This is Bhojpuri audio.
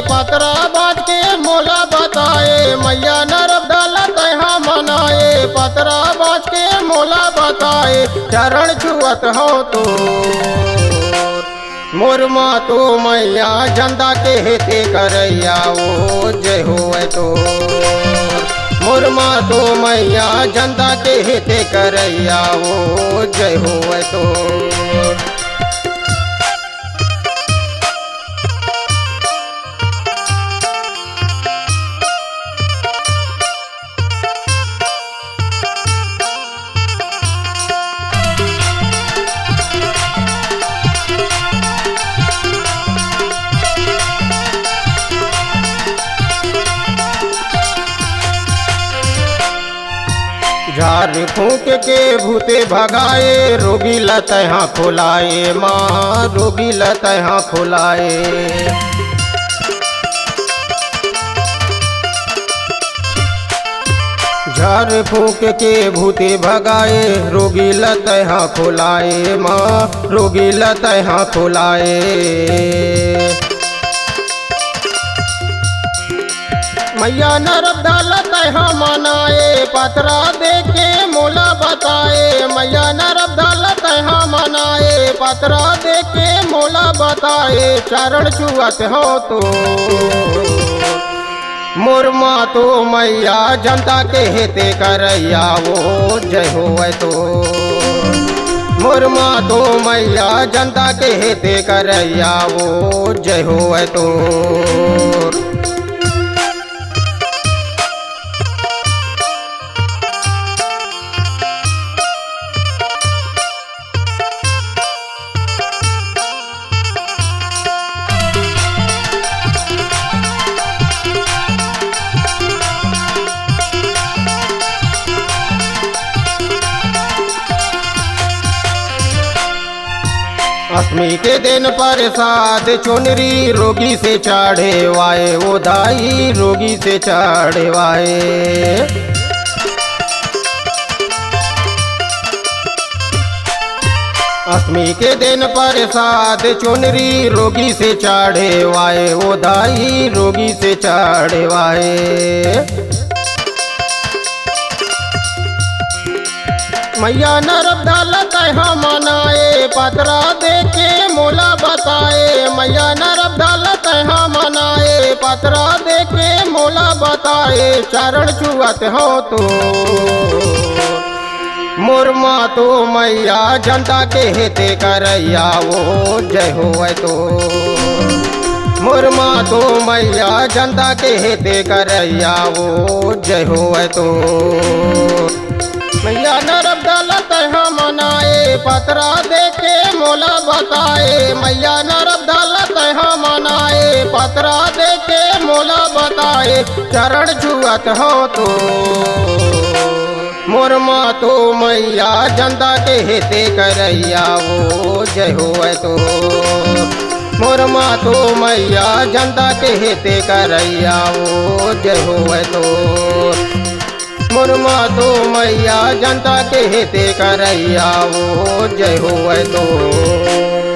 पतरा बाज के मोला बताए मैया नरब डाला तहा मनाए पतरा बाज के मोला बताए चरण छुअत हो तो मोर माँ तो मैया जनता के हेते करैया वो जय हो तो मोर माँ तो मैया जनता के हेते करैया वो जय हो तो झाड़ फूक के भूते भगाए रोगी लतहा खुलाए माँ रोगी लतहा खुलाए झाड़ फूक के भूते भगाए रोगी लतहा खुलाए माँ रोगी लतहा खुलाए मैया नरब डाला तहा मनाए पतरा देके मोला बताए मैया नरब डाला तहा मनाए पतरा देके मोला बताए चरण छुअत हो तो मोर माँ तो मैया जनता के हेते करैया वो जय हो तो मोर माँ तो मैया जनता के हेते करैया वो जय हो तो अष्टमी के दिन प्रसाद चुनरी रोगी से चढ़े वाए वो दाई रोगी से चढ़े वाए अष्टमी के दिन प्रसाद चुनरी रोगी से चढ़े वाए वो दाई रोगी से चढ़े वाए मैया नरब डाला तहा मनाए पतरा देके मोला बताए मैया नरब डाला तहा मनाए पतरा देके मोला बताए चरण छुअत हो तो मोर माँ तो मैया जनता के हेते करैया वो जय हो तो मोर माँ तो मैया जनता के हेते करैया वो जय हो तो मैया नरब डाला तहा मनाए पतरा देके मोला बताए मैया नरब डाला तहा मनाए पतरा देके मोला बताए चरण छुअत हो तो मोर माँ तो मैया जनता के हेते करैया वो जय हो तो मोर माँ तो मैया जनता के हेते करैया वो जय हो तो मोर माँ तो मैया जनता के हेते करैया वो जय हो तो।